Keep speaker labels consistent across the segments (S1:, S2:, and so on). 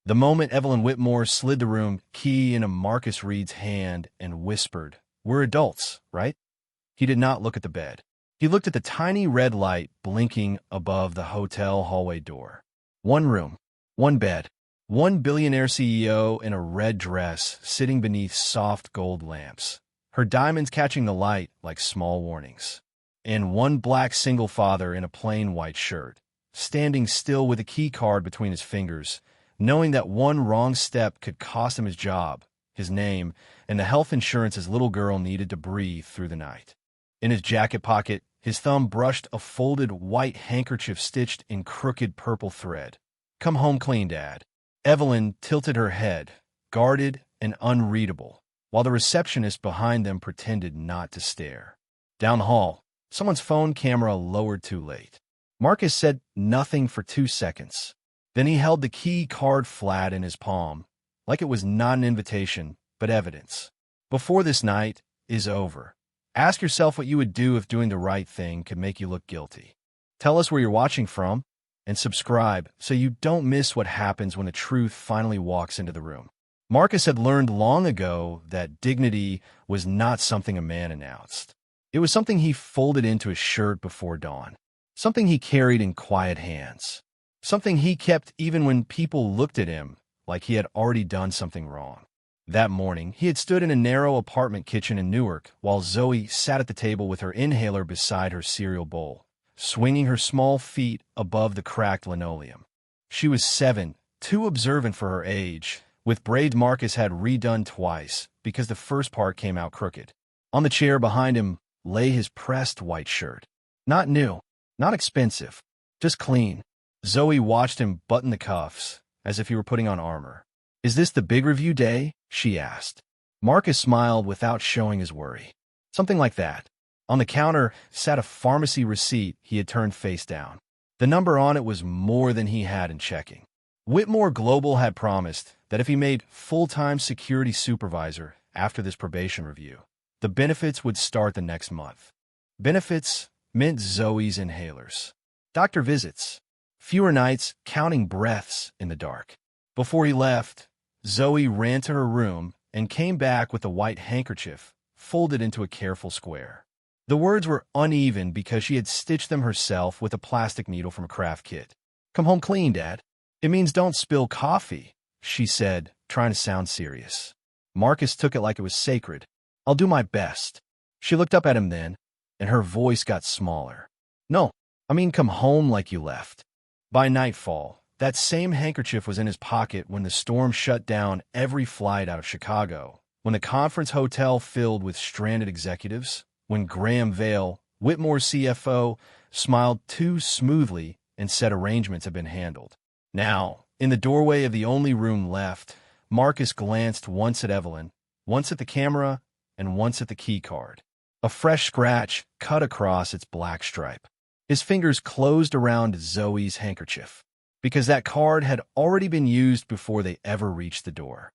S1: The moment Evelyn Whitmore slid the room key into Marcus Reed's hand and whispered, "We're adults, right?" He did not look at the bed. He looked at the tiny red light blinking above the hotel hallway door. One room, one bed, one billionaire CEO in a red dress sitting beneath soft gold lamps, her diamonds catching the light like small warnings. And one black single father in a plain white shirt, standing still with a key card between his fingers, knowing that one wrong step could cost him his job, his name, and the health insurance his little girl needed to breathe through the night. In his jacket pocket, his thumb brushed a folded white handkerchief stitched in crooked purple thread. "Come home clean, Dad." Evelyn tilted her head, guarded and unreadable, while the receptionist behind them pretended not to stare. Down the hall, someone's phone camera lowered too late. Marcus said nothing for 2 seconds. Then he held the key card flat in his palm, like it was not an invitation, but evidence. Before this night is over, ask yourself what you would do if doing the right thing could make you look guilty. Tell us where you're watching from, and subscribe so you don't miss what happens when the truth finally walks into the room. Marcus had learned long ago that dignity was not something a man announced. It was something he folded into his shirt before dawn, something he carried in quiet hands. Something he kept even when people looked at him like he had already done something wrong. That morning, he had stood in a narrow apartment kitchen in Newark while Zoe sat at the table with her inhaler beside her cereal bowl, swinging her small feet above the cracked linoleum. She was 7, too observant for her age, with braids Marcus had redone twice because the first part came out crooked. On the chair behind him lay his pressed white shirt. Not new, not expensive, just clean. Zoe watched him button the cuffs, as if he were putting on armor. "Is this the big review day?" she asked. Marcus smiled without showing his worry. "Something like that." On the counter sat a pharmacy receipt he had turned face down. The number on it was more than he had in checking. Whitmore Global had promised that if he made full-time security supervisor after this probation review, the benefits would start the next month. Benefits meant Zoe's inhalers, doctor visits, fewer nights counting breaths in the dark. Before he left, Zoe ran to her room and came back with a white handkerchief folded into a careful square. The words were uneven because she had stitched them herself with a plastic needle from a craft kit. "Come home clean, Dad. It means don't spill coffee," she said, trying to sound serious. Marcus took it like it was sacred. "I'll do my best." She looked up at him then, and her voice got smaller. "No, I mean come home like you left." By nightfall, that same handkerchief was in his pocket when the storm shut down every flight out of Chicago, when the conference hotel filled with stranded executives, when Graham Vail, Whitmore's CFO, smiled too smoothly and said arrangements had been handled. Now, in the doorway of the only room left, Marcus glanced once at Evelyn, once at the camera, and once at the key card. A fresh scratch cut across its black stripe. His fingers closed around Zoe's handkerchief, because that card had already been used before they ever reached the door.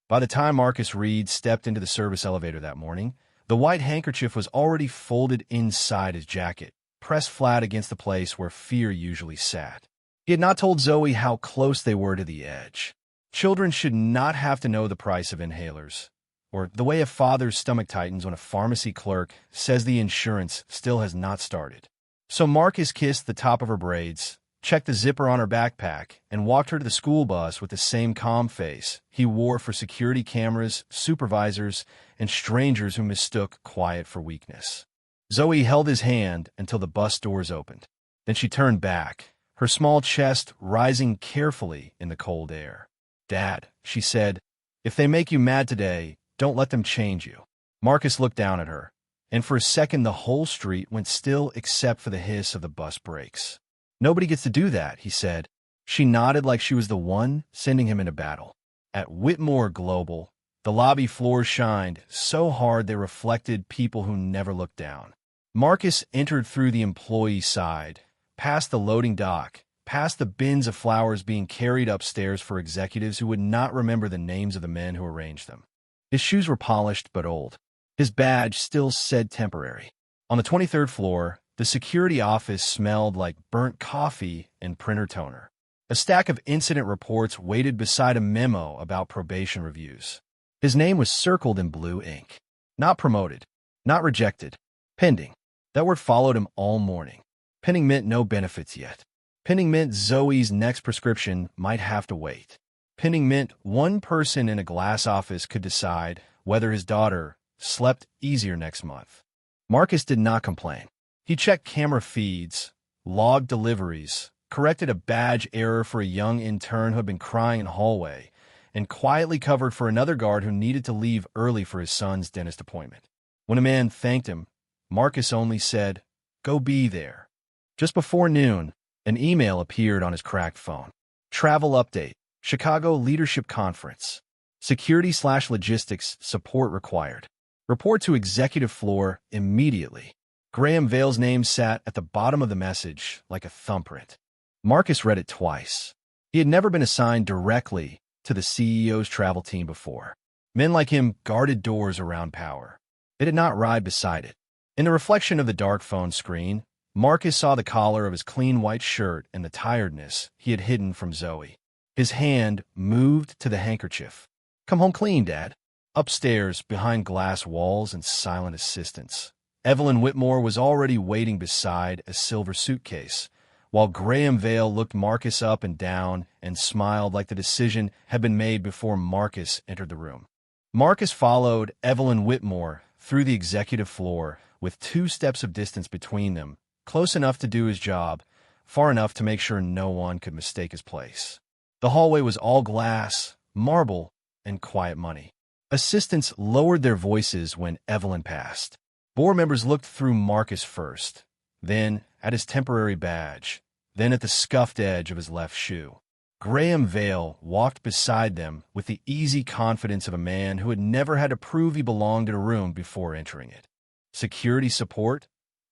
S1: By the time Marcus Reed stepped into the service elevator that morning, the white handkerchief was already folded inside his jacket, pressed flat against the place where fear usually sat. He had not told Zoe how close they were to the edge. Children should not have to know the price of inhalers, or the way a father's stomach tightens when a pharmacy clerk says the insurance still has not started. So Marcus kissed the top of her braids, checked the zipper on her backpack, and walked her to the school bus with the same calm face he wore for security cameras, supervisors, and strangers who mistook quiet for weakness. Zoe held his hand until the bus doors opened. Then she turned back, her small chest rising carefully in the cold air. "Dad," she said, "if they make you mad today, don't let them change you." Marcus looked down at her, and for a second the whole street went still except for the hiss of the bus brakes. "Nobody gets to do that," he said. She nodded like she was the one sending him into battle. At Whitmore Global, the lobby floors shined so hard they reflected people who never looked down. Marcus entered through the employee side, past the loading dock, past the bins of flowers being carried upstairs for executives who would not remember the names of the men who arranged them. His shoes were polished but old. His badge still said temporary. On the 23rd floor, the security office smelled like burnt coffee and printer toner. A stack of incident reports waited beside a memo about probation reviews. His name was circled in blue ink. Not promoted. Not rejected. Pending. That word followed him all morning. Pending meant no benefits yet. Pending meant Zoe's next prescription might have to wait. Pending meant one person in a glass office could decide whether his daughter slept easier next month. Marcus did not complain. He checked camera feeds, logged deliveries, corrected a badge error for a young intern who had been crying in the hallway, and quietly covered for another guard who needed to leave early for his son's dentist appointment. When a man thanked him, Marcus only said, "Go be there." Just before noon, an email appeared on his cracked phone. Travel update. Chicago Leadership Conference. Security/logistics support required. Report to executive floor immediately. Graham Vale's name sat at the bottom of the message like a thumbprint. Marcus read it twice. He had never been assigned directly to the CEO's travel team before. Men like him guarded doors around power. They did not ride beside it. In the reflection of the dark phone screen, Marcus saw the collar of his clean white shirt and the tiredness he had hidden from Zoe. His hand moved to the handkerchief. "Come home clean, Dad." Upstairs, behind glass walls and silent assistants, Evelyn Whitmore was already waiting beside a silver suitcase, while Graham Vale looked Marcus up and down and smiled like the decision had been made before Marcus entered the room. Marcus followed Evelyn Whitmore through the executive floor with 2 steps of distance between them, close enough to do his job, far enough to make sure no one could mistake his place. The hallway was all glass, marble, and quiet money. Assistants lowered their voices when Evelyn passed. Board members looked through Marcus first, then at his temporary badge, then at the scuffed edge of his left shoe. Graham Vale walked beside them with the easy confidence of a man who had never had to prove he belonged in a room before entering it. "Security support?"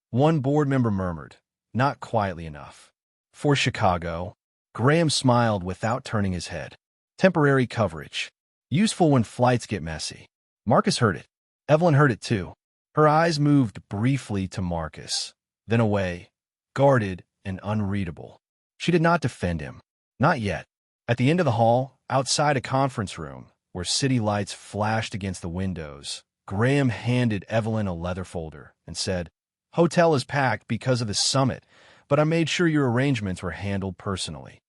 S1: One board member murmured, not quietly enough. "For Chicago." Graham smiled without turning his head. "Temporary coverage. Useful when flights get messy." Marcus heard it. Evelyn heard it too. Her eyes moved briefly to Marcus, then away, guarded and unreadable. She did not defend him. Not yet. At the end of the hall, outside a conference room, where city lights flashed against the windows, Graham handed Evelyn a leather folder and said, "Hotel is packed because of the summit, but I made sure your arrangements were handled personally."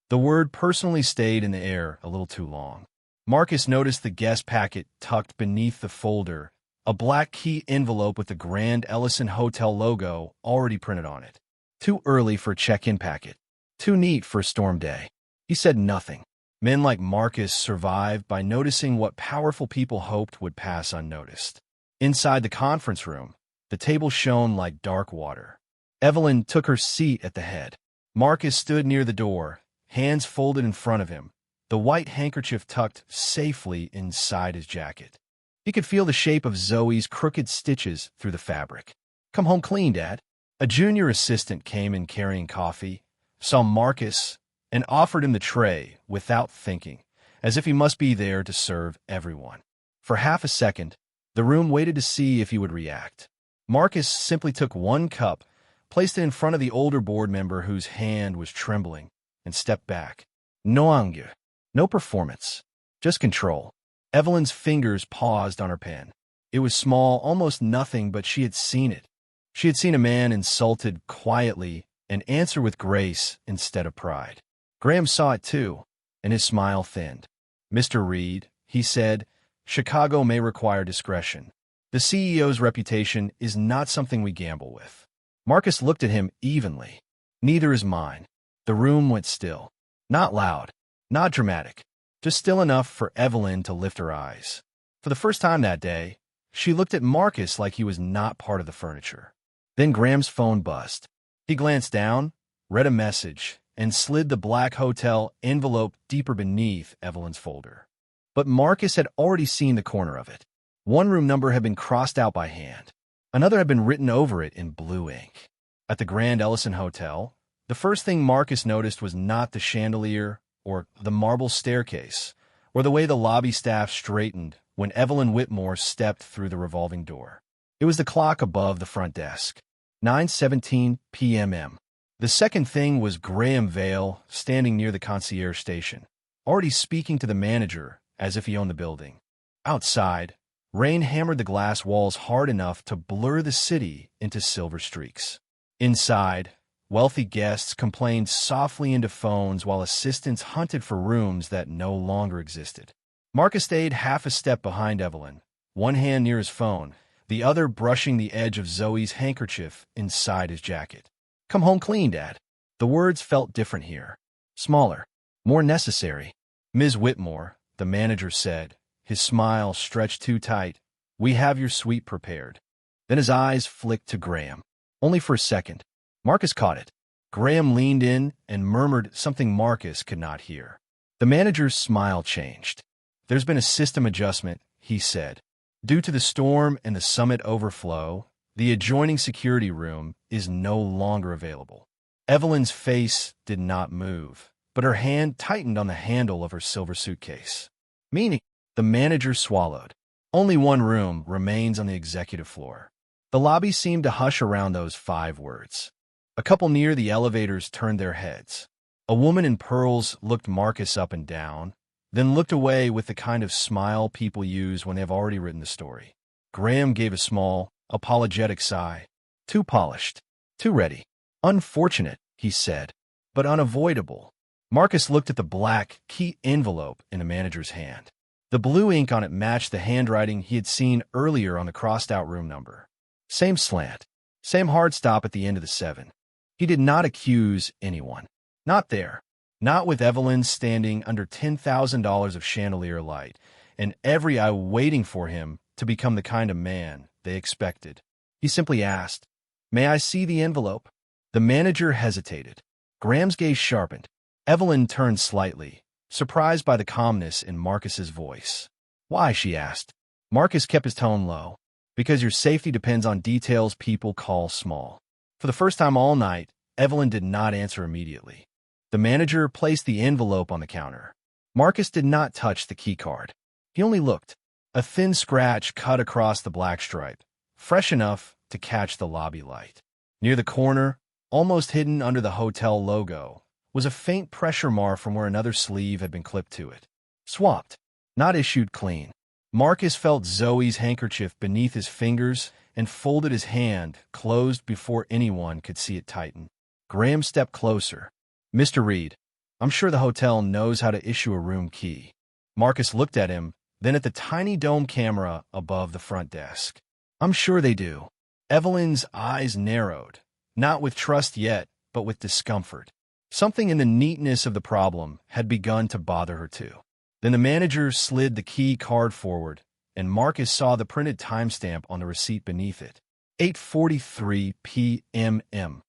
S1: The word personally stayed in the air a little too long. Marcus noticed the guest packet tucked beneath the folder, a black key envelope with the Grand Ellison Hotel logo already printed on it. Too early for a check-in packet. Too neat for a storm day. He said nothing. Men like Marcus survived by noticing what powerful people hoped would pass unnoticed. Inside the conference room, the table shone like dark water. Evelyn took her seat at the head. Marcus stood near the door, hands folded in front of him, the white handkerchief tucked safely inside his jacket. He could feel the shape of Zoe's crooked stitches through the fabric. "Come home clean, Dad." A junior assistant came in carrying coffee, saw Marcus, and offered him the tray without thinking, as if he must be there to serve everyone. For half a second, the room waited to see if he would react. Marcus simply took one cup, placed it in front of the older board member whose hand was trembling, and stepped back. No anger, no performance, just control. Evelyn's fingers paused on her pen. It was small, almost nothing, but she had seen it. She had seen a man insulted quietly and answer with grace instead of pride. Graham saw it too, and his smile thinned. "Mr. Reed," he said, "Chicago may require discretion. The CEO's reputation is not something we gamble with." Marcus looked at him evenly. "Neither is mine." The room went still. Not loud, not dramatic, just still enough for Evelyn to lift her eyes. For the first time that day, she looked at Marcus like he was not part of the furniture. Then Graham's phone buzzed. He glanced down, read a message, and slid the black hotel envelope deeper beneath Evelyn's folder. But Marcus had already seen the corner of it. One room number had been crossed out by hand. Another had been written over it in blue ink. At the Grand Ellison Hotel, the first thing Marcus noticed was not the chandelier or the marble staircase or the way the lobby staff straightened when Evelyn Whitmore stepped through the revolving door. It was the clock above the front desk. 9:17 p.m. The second thing was Graham Vale standing near the concierge station, already speaking to the manager as if he owned the building. Outside, rain hammered the glass walls hard enough to blur the city into silver streaks. Inside, wealthy guests complained softly into phones while assistants hunted for rooms that no longer existed. Marcus stayed half a step behind Evelyn, one hand near his phone, the other brushing the edge of Zoe's handkerchief inside his jacket. "Come home clean, Dad." The words felt different here. Smaller, more necessary. "Ms. Whitmore," the manager said, his smile stretched too tight, "we have your suite prepared." Then his eyes flicked to Graham. Only for a second. Marcus caught it. Graham leaned in and murmured something Marcus could not hear. The manager's smile changed. "There's been a system adjustment," he said. "Due to the storm and the summit overflow, the adjoining security room is no longer available." Evelyn's face did not move, but her hand tightened on the handle of her silver suitcase. "Meaning?" The manager swallowed. "Only one room remains on the executive floor." The lobby seemed to hush around those 5 words. A couple near the elevators turned their heads. A woman in pearls looked Marcus up and down, then looked away with the kind of smile people use when they've already written the story. Graham gave a small, apologetic sigh. "Too polished. Too ready. Unfortunate," he said, "but unavoidable." Marcus looked at the black, key envelope in the manager's hand. The blue ink on it matched the handwriting he had seen earlier on the crossed-out room number. Same slant. Same hard stop at the end of the 7. He did not accuse anyone. Not there. Not with Evelyn standing under $10,000 of chandelier light, and every eye waiting for him to become the kind of man they expected. He simply asked, "May I see the envelope?" The manager hesitated. Graham's gaze sharpened. Evelyn turned slightly, surprised by the calmness in Marcus's voice. "Why?" she asked. Marcus kept his tone low. "Because your safety depends on details people call small." For the first time all night, Evelyn did not answer immediately. The manager placed the envelope on the counter. Marcus did not touch the keycard. He only looked. A thin scratch cut across the black stripe, fresh enough to catch the lobby light. Near the corner, almost hidden under the hotel logo, was a faint pressure mark from where another sleeve had been clipped to it. Swapped, not issued clean. Marcus felt Zoe's handkerchief beneath his fingers and folded his hand, closed before anyone could see it tighten. Graham stepped closer. "Mr. Reed, I'm sure the hotel knows how to issue a room key." Marcus looked at him, then at the tiny dome camera above the front desk. "I'm sure they do." Evelyn's eyes narrowed, not with trust yet, but with discomfort. Something in the neatness of the problem had begun to bother her too. Then the manager slid the key card forward, and Marcus saw the printed timestamp on the receipt beneath it. 8:43 p.m.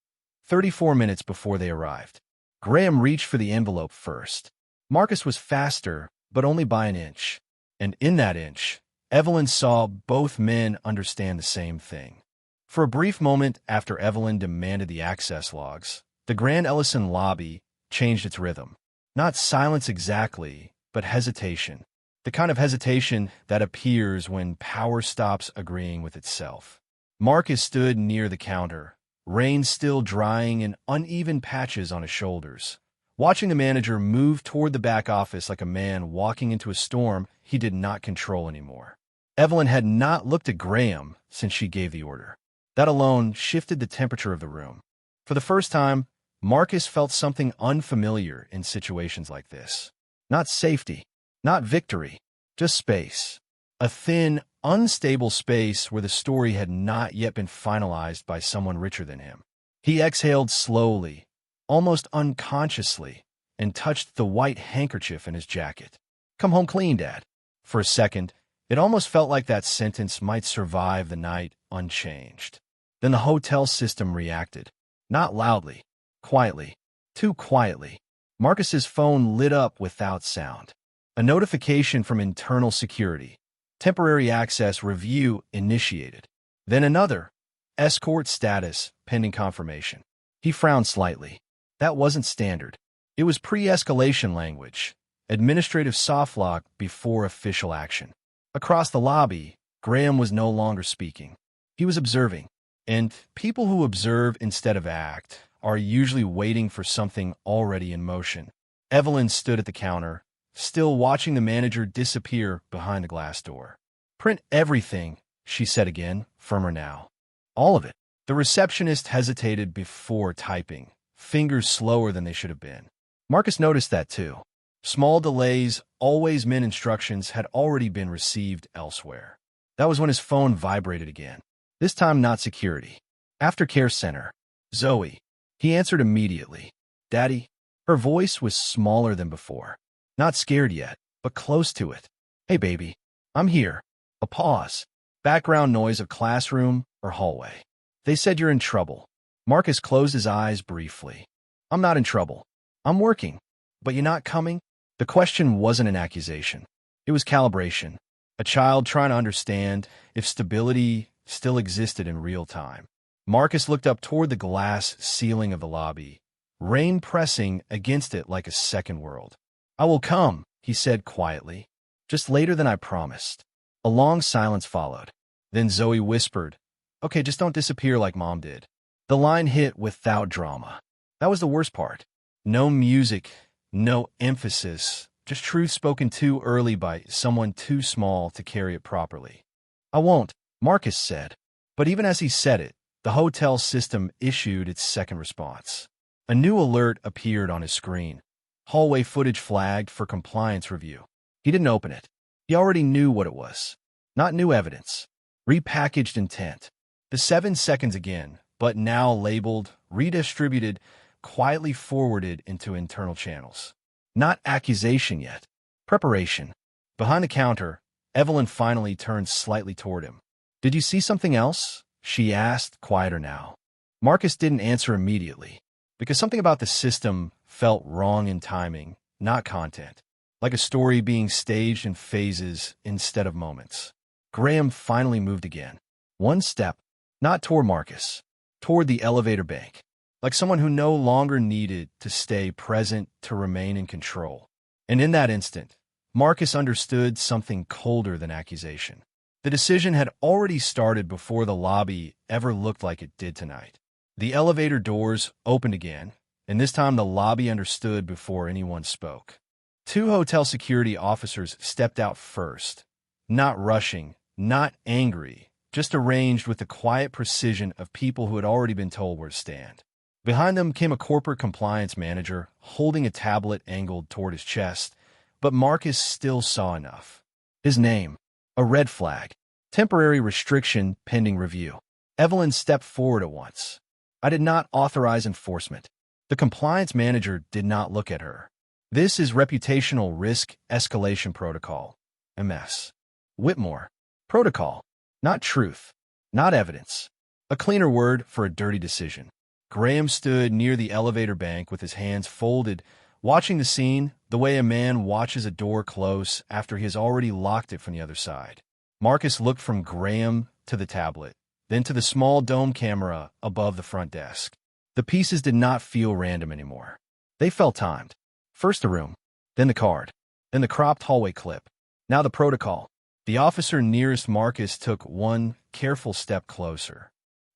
S1: 34 minutes before they arrived. Graham reached for the envelope first. Marcus was faster, but only by an inch. And in that inch, Evelyn saw both men understand the same thing. For a brief moment after Evelyn demanded the access logs, the Grand Ellison lobby changed its rhythm. Not silence exactly, but hesitation. The kind of hesitation that appears when power stops agreeing with itself. Marcus stood near the counter, rain still drying in uneven patches on his shoulders, watching the manager move toward the back office like a man walking into a storm he did not control anymore. Evelyn had not looked at Graham since she gave the order. That alone shifted the temperature of the room. For the first time, Marcus felt something unfamiliar in situations like this. Not safety, not victory, just space. A thin, unstable space where the story had not yet been finalized by someone richer than him. He exhaled slowly, almost unconsciously, and touched the white handkerchief in his jacket. "Come home clean, Dad." For a second, it almost felt like that sentence might survive the night unchanged. Then the hotel system reacted. Not loudly, quietly, too quietly. Marcus's phone lit up without sound. A notification from internal security. Temporary access review initiated. Then another. Escort status pending confirmation. He frowned slightly. That wasn't standard. It was pre-escalation language. Administrative softlock before official action. Across the lobby, Graham was no longer speaking. He was observing. And people who observe instead of act are usually waiting for something already in motion. Evelyn stood at the counter, still watching the manager disappear behind the glass door. "Print everything," she said again, firmer now. "All of it." The receptionist hesitated before typing, fingers slower than they should have been. Marcus noticed that too. Small delays always meant instructions had already been received elsewhere. That was when his phone vibrated again. This time not security. Aftercare center. Zoe. He answered immediately. "Daddy?" Her voice was smaller than before. Not scared yet, but close to it. "Hey, baby. I'm here." A pause. Background noise of classroom or hallway. "They said you're in trouble." Marcus closed his eyes briefly. "I'm not in trouble. I'm working. But you're not coming?" The question wasn't an accusation. It was calibration. A child trying to understand if stability still existed in real time. Marcus looked up toward the glass ceiling of the lobby, rain pressing against it like a second world. "I will come," he said quietly. "Just later than I promised." A long silence followed. Then Zoe whispered, "Okay, just don't disappear like Mom did." The line hit without drama. That was the worst part. No music, no emphasis, just truth spoken too early by someone too small to carry it properly. "I won't," Marcus said. But even as he said it, the hotel system issued its second response. A new alert appeared on his screen. Hallway footage flagged for compliance review. He didn't open it. He already knew what it was. Not new evidence. Repackaged intent. The 7 seconds again, but now labeled, redistributed, quietly forwarded into internal channels. Not accusation yet. Preparation. Behind the counter, Evelyn finally turned slightly toward him. "Did you see something else?" she asked, quieter now. Marcus didn't answer immediately, because something about the system felt wrong in timing, not content. Like a story being staged in phases instead of moments. Graham finally moved again. One step, not toward Marcus, toward the elevator bank. Like someone who no longer needed to stay present to remain in control. And in that instant, Marcus understood something colder than accusation. The decision had already started before the lobby ever looked like it did tonight. The elevator doors opened again, and this time the lobby understood before anyone spoke. 2 hotel security officers stepped out first, not rushing, not angry, just arranged with the quiet precision of people who had already been told where to stand. Behind them came a corporate compliance manager holding a tablet angled toward his chest, but Marcus still saw enough. His name, a red flag, temporary restriction pending review. Evelyn stepped forward at once. "I did not authorize enforcement." The compliance manager did not look at her. "This is Reputational Risk Escalation Protocol, MS. Whitmore. Protocol, not truth, not evidence. A cleaner word for a dirty decision." Graham stood near the elevator bank with his hands folded, watching the scene the way a man watches a door close after he has already locked it from the other side. Marcus looked from Graham to the tablet, then to the small dome camera above the front desk. The pieces did not feel random anymore. They felt timed. First the room, then the card, then the cropped hallway clip. Now the protocol. The officer nearest Marcus took one careful step closer.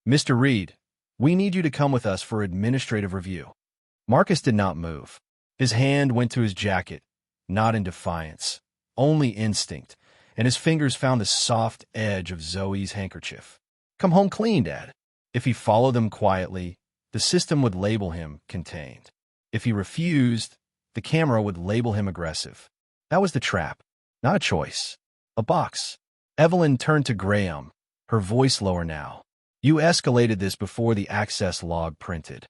S1: "Mr. Reed, we need you to come with us for administrative review." Marcus did not move. His hand went to his jacket, not in defiance, only instinct, and his fingers found the soft edge of Zoe's handkerchief. "Come home clean, Dad." If he followed them quietly, the system would label him contained. If he refused, the camera would label him aggressive. That was the trap, not a choice. A box. Evelyn turned to Graham, her voice lower now. "You escalated this before the access log printed."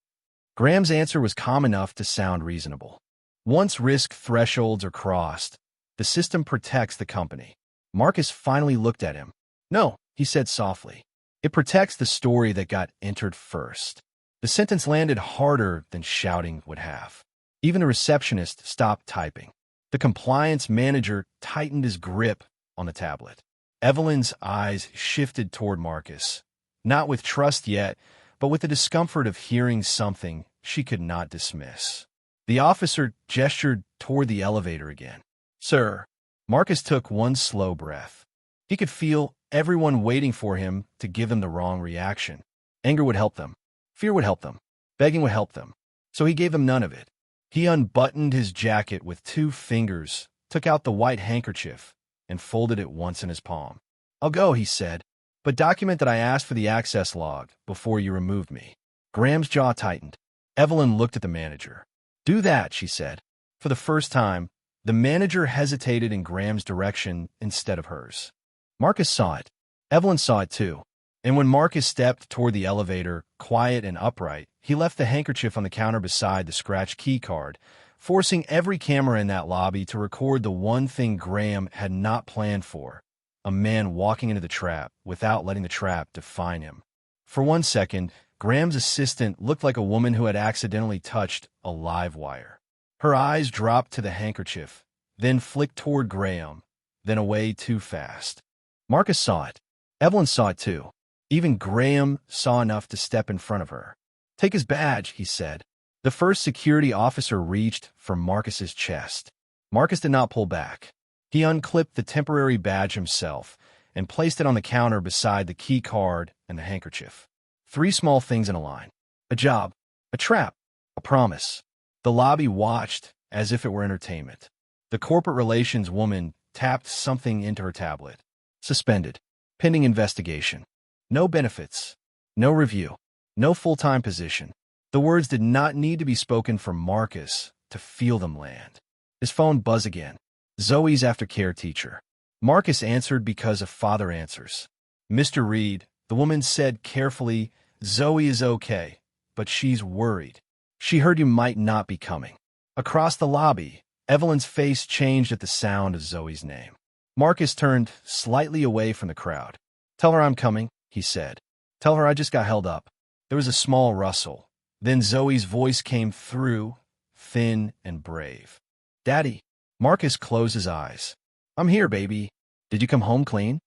S1: Graham's answer was calm enough to sound reasonable. Once risk thresholds are crossed, the system protects the company. Marcus finally looked at him. "No," he said softly. "It protects the story that got entered first." The sentence landed harder than shouting would have. Even the receptionist stopped typing. The compliance manager tightened his grip on the tablet. Evelyn's eyes shifted toward Marcus, not with trust yet, but with the discomfort of hearing something she could not dismiss. The officer gestured toward the elevator again. "Sir." Marcus took one slow breath. He could feel everyone waiting for him to give them the wrong reaction. Anger would help them. Fear would help them. Begging would help them, so he gave them none of it. He unbuttoned his jacket with 2 fingers, took out the white handkerchief, and folded it once in his palm. "I'll go," he said, "but document that I asked for the access log before you removed me." Graham's jaw tightened. Evelyn looked at the manager. "Do that," she said. For the first time, the manager hesitated in Graham's direction instead of hers. Marcus saw it. Evelyn saw it too. And when Marcus stepped toward the elevator, quiet and upright, he left the handkerchief on the counter beside the scratched key card, forcing every camera in that lobby to record the one thing Graham had not planned for: a man walking into the trap without letting the trap define him. For 1 second, Graham's assistant looked like a woman who had accidentally touched a live wire. Her eyes dropped to the handkerchief, then flicked toward Graham, then away too fast. Marcus saw it. Evelyn saw it too. Even Graham saw enough to step in front of her. "Take his badge," he said. The first security officer reached for Marcus's chest. Marcus did not pull back. He unclipped the temporary badge himself and placed it on the counter beside the key card and the handkerchief. 3 small things in a line: a job, a trap, a promise. The lobby watched as if it were entertainment. The corporate relations woman tapped something into her tablet. Suspended. Pending investigation. No benefits. No review. No full-time position. The words did not need to be spoken for Marcus to feel them land. His phone buzzed again. Zoe's aftercare teacher. Marcus answered because a father answers. "Mr. Reed," the woman said carefully, "Zoe is okay, but she's worried. She heard you might not be coming." Across the lobby, Evelyn's face changed at the sound of Zoe's name. Marcus turned slightly away from the crowd. "Tell her I'm coming," he said. "Tell her I just got held up." There was a small rustle. Then Zoe's voice came through, thin and brave. "Daddy." Marcus closed his eyes. "I'm here, baby. Did you come home clean?"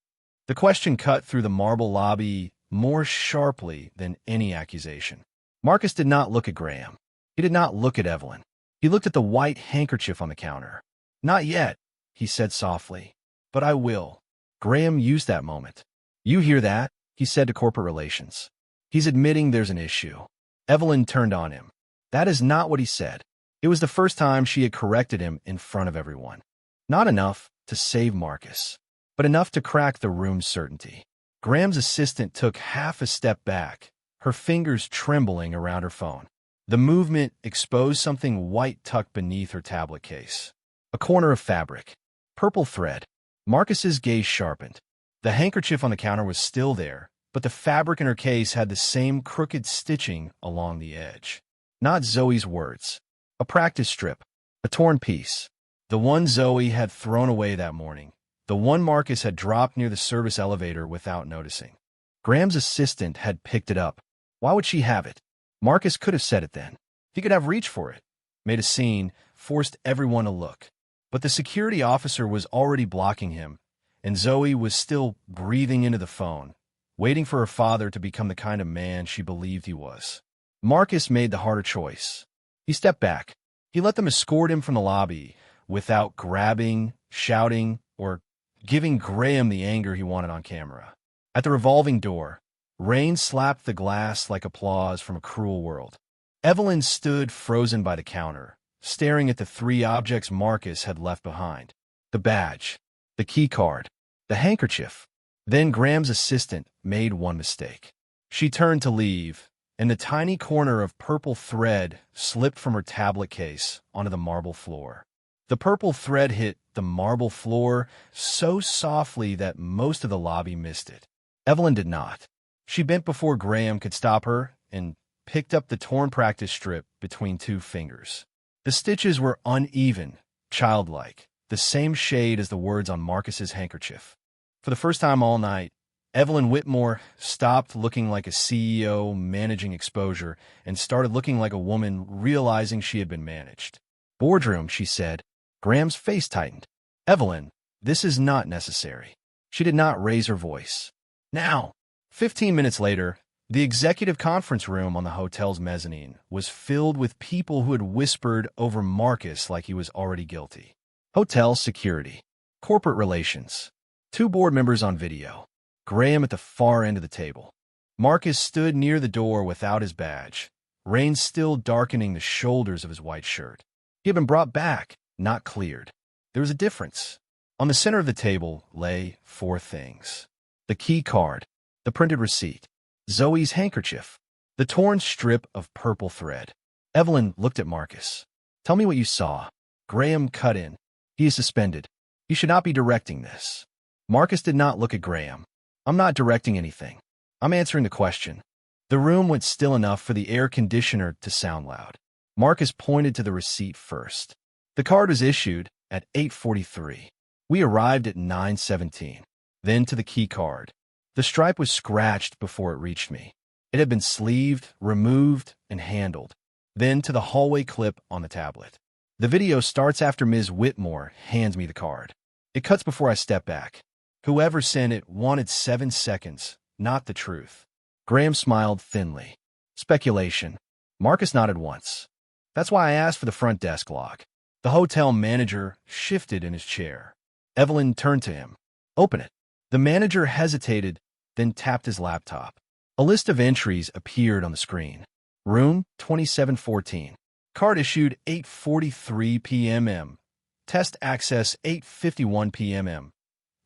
S1: The question cut through the marble lobby more sharply than any accusation. Marcus did not look at Graham. He did not look at Evelyn. He looked at the white handkerchief on the counter. "Not yet," he said softly, "but I will." Graham used that moment. "You hear that?" he said to corporate relations. "He's admitting there's an issue." Evelyn turned on him. That is not what he said. It was the first time she had corrected him in front of everyone. Not enough to save Marcus, but enough to crack the room's certainty. Graham's assistant took half a step back, her fingers trembling around her phone. The movement exposed something white tucked beneath her tablet case. A corner of fabric. Purple thread. Marcus's gaze sharpened. The handkerchief on the counter was still there, but the fabric in her case had the same crooked stitching along the edge. Not Zoe's words. A practice strip. A torn piece. The one Zoe had thrown away that morning. The one Marcus had dropped near the service elevator without noticing. Graham's assistant had picked it up. Why would she have it? Marcus could have said it then. He could have reached for it, made a scene, forced everyone to look. But the security officer was already blocking him, and Zoe was still breathing into the phone, waiting for her father to become the kind of man she believed he was. Marcus made the harder choice. He stepped back. He let them escort him from the lobby without grabbing, shouting, or giving Graham the anger he wanted on camera. At the revolving door, rain slapped the glass like applause from a cruel world. Evelyn stood frozen by the counter, staring at the 3 objects Marcus had left behind. The badge, the key card, the handkerchief. Then Graham's assistant made one mistake. She turned to leave, and the tiny corner of purple thread slipped from her tablet case onto the marble floor. The purple thread hit the marble floor so softly that most of the lobby missed it. Evelyn did not. She bent before Graham could stop her and picked up the torn practice strip between 2 fingers. The stitches were uneven, childlike, the same shade as the words on Marcus's handkerchief. For the first time all night, Evelyn Whitmore stopped looking like a CEO managing exposure and started looking like a woman realizing she had been managed. "Boardroom," she said. Graham's face tightened. "Evelyn, this is not necessary." She did not raise her voice. "Now." 15 minutes later, the executive conference room on the hotel's mezzanine was filled with people who had whispered over Marcus like he was already guilty. Hotel security. Corporate relations. 2 board members on video. Graham at the far end of the table. Marcus stood near the door without his badge, rain still darkening the shoulders of his white shirt. He had been brought back, not cleared. There was a difference. On the center of the table lay 4 things: the key card, the printed receipt, Zoe's handkerchief, the torn strip of purple thread. Evelyn looked at Marcus. "Tell me what you saw." Graham cut in. "He is suspended. You should not be directing this." Marcus did not look at Graham. "I'm not directing anything. I'm answering the question." The room went still enough for the air conditioner to sound loud. Marcus pointed to the receipt first. The card was issued at 8:43. We arrived at 9:17. Then to the key card. The stripe was scratched before it reached me. It had been sleeved, removed, and handled. Then to the hallway clip on the tablet. The video starts after Ms. Whitmore hands me the card. It cuts before I step back. Whoever sent it wanted 7 seconds, not the truth. Graham smiled thinly. Speculation. Marcus nodded once. That's why I asked for the front desk log. The hotel manager shifted in his chair. Evelyn turned to him. "Open it." The manager hesitated, then tapped his laptop. A list of entries appeared on the screen. Room 2714. Card issued 8:43 p.m. Test access 8:51 p.m.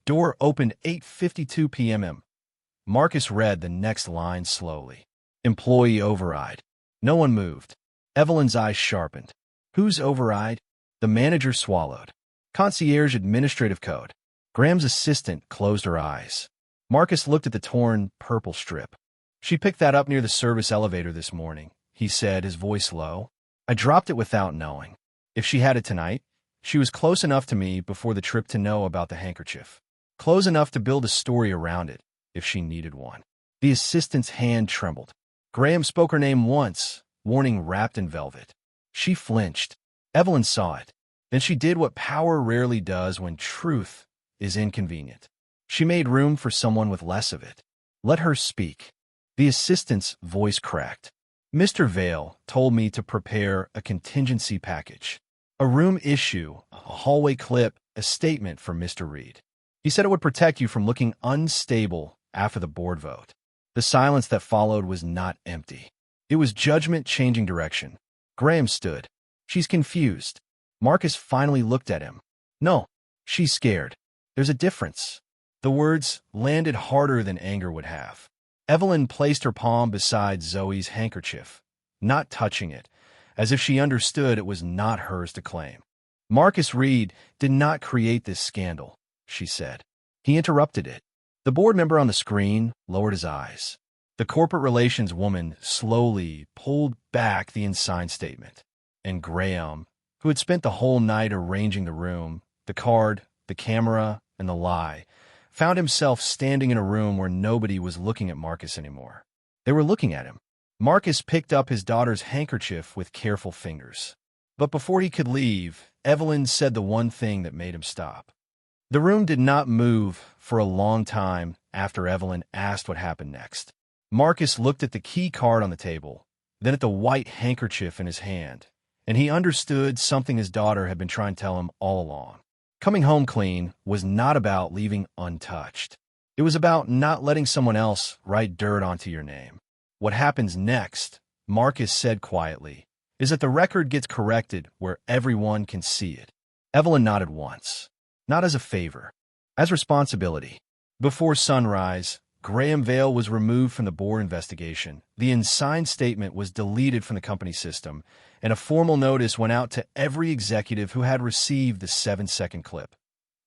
S1: Door opened 8:52 p.m. Marcus read the next line slowly. Employee override. No one moved. Evelyn's eyes sharpened. Whose override? The manager swallowed. Concierge administrative code. Graham's assistant closed her eyes. Marcus looked at the torn purple strip. "She picked that up near the service elevator this morning," he said, his voice low. "I dropped it without knowing. If she had it tonight, she was close enough to me before the trip to know about the handkerchief. Close enough to build a story around it, if she needed one." The assistant's hand trembled. Graham spoke her name once, warning wrapped in velvet. She flinched. Evelyn saw it. Then she did what power rarely does when truth is inconvenient. She made room for someone with less of it. Let her speak. The assistant's voice cracked. "Mr. Vale told me to prepare a contingency package. A room issue, a hallway clip, a statement from Mr. Reed. He said it would protect you from looking unstable after the board vote." The silence that followed was not empty. It was judgment changing direction. Graham stood. "She's confused." Marcus finally looked at him. "No, she's scared. There's a difference." The words landed harder than anger would have. Evelyn placed her palm beside Zoe's handkerchief, not touching it, as if she understood it was not hers to claim. "Marcus Reed did not create this scandal," she said. "He interrupted it." The board member on the screen lowered his eyes. The corporate relations woman slowly pulled back the unsigned statement. And Graham, who had spent the whole night arranging the room, the card, the camera, and the lie, found himself standing in a room where nobody was looking at Marcus anymore. They were looking at him. Marcus picked up his daughter's handkerchief with careful fingers. But before he could leave, Evelyn said the one thing that made him stop. The room did not move for a long time after Evelyn asked what happened next. Marcus looked at the key card on the table, then at the white handkerchief in his hand, and he understood something his daughter had been trying to tell him all along. Coming home clean was not about leaving untouched. It was about not letting someone else write dirt onto your name. What happens next, Marcus said quietly, is that the record gets corrected where everyone can see it. Evelyn nodded once. Not as a favor, as responsibility. Before sunrise, Graham Vale was removed from the board investigation. The unsigned statement was deleted from the company system, and a formal notice went out to every executive who had received the 7-second clip.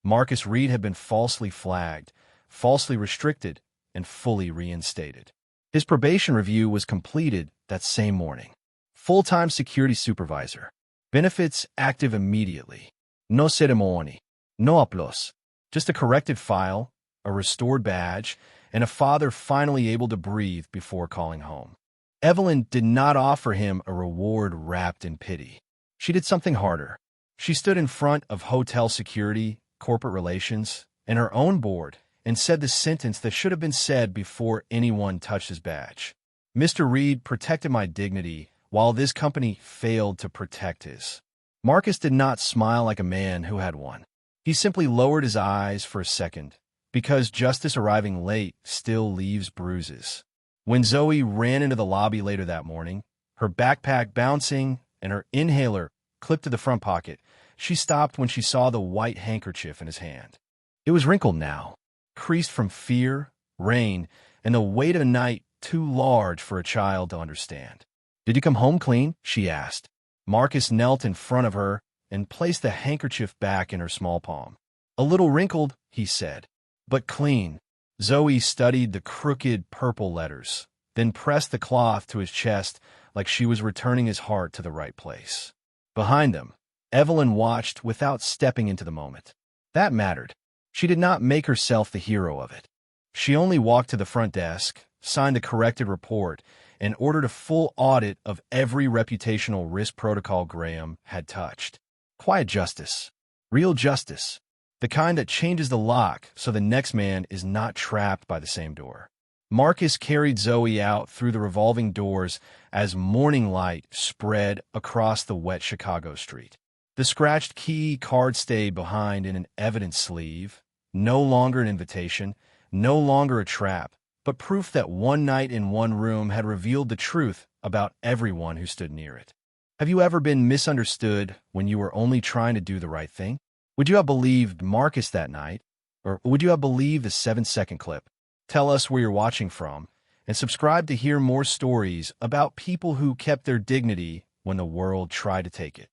S1: Marcus Reed had been falsely flagged, falsely restricted, and fully reinstated. His probation review was completed that same morning. Full-time security supervisor. Benefits active immediately. No ceremony. No applause. Just a corrected file, a restored badge, and a father finally able to breathe before calling home. Evelyn did not offer him a reward wrapped in pity. She did something harder. She stood in front of hotel security, corporate relations, and her own board and said the sentence that should have been said before anyone touched his badge. "Mr. Reed protected my dignity while this company failed to protect his." Marcus did not smile like a man who had won. He simply lowered his eyes for a second, because justice arriving late still leaves bruises. When Zoe ran into the lobby later that morning, her backpack bouncing and her inhaler clipped to the front pocket. She stopped when she saw the white handkerchief in his hand. It was wrinkled now, creased from fear, rain, and the weight of a night too large for a child to understand. "Did you come home clean?" she asked. Marcus knelt in front of her and placed the handkerchief back in her small palm. "A little wrinkled," he said, "but clean." Zoe studied the crooked purple letters, then pressed the cloth to his chest like she was returning his heart to the right place. Behind them, Evelyn watched without stepping into the moment. That mattered. She did not make herself the hero of it. She only walked to the front desk, signed the corrected report, and ordered a full audit of every reputational risk protocol Graham had touched. Quiet justice. Real justice. The kind that changes the lock so the next man is not trapped by the same door. Marcus carried Zoe out through the revolving doors as morning light spread across the wet Chicago street. The scratched key card stayed behind in an evidence sleeve, no longer an invitation, no longer a trap, but proof that one night in one room had revealed the truth about everyone who stood near it. Have you ever been misunderstood when you were only trying to do the right thing? Would you have believed Marcus that night? Or would you have believed the 7-second clip? Tell us where you're watching from, and subscribe to hear more stories about people who kept their dignity when the world tried to take it.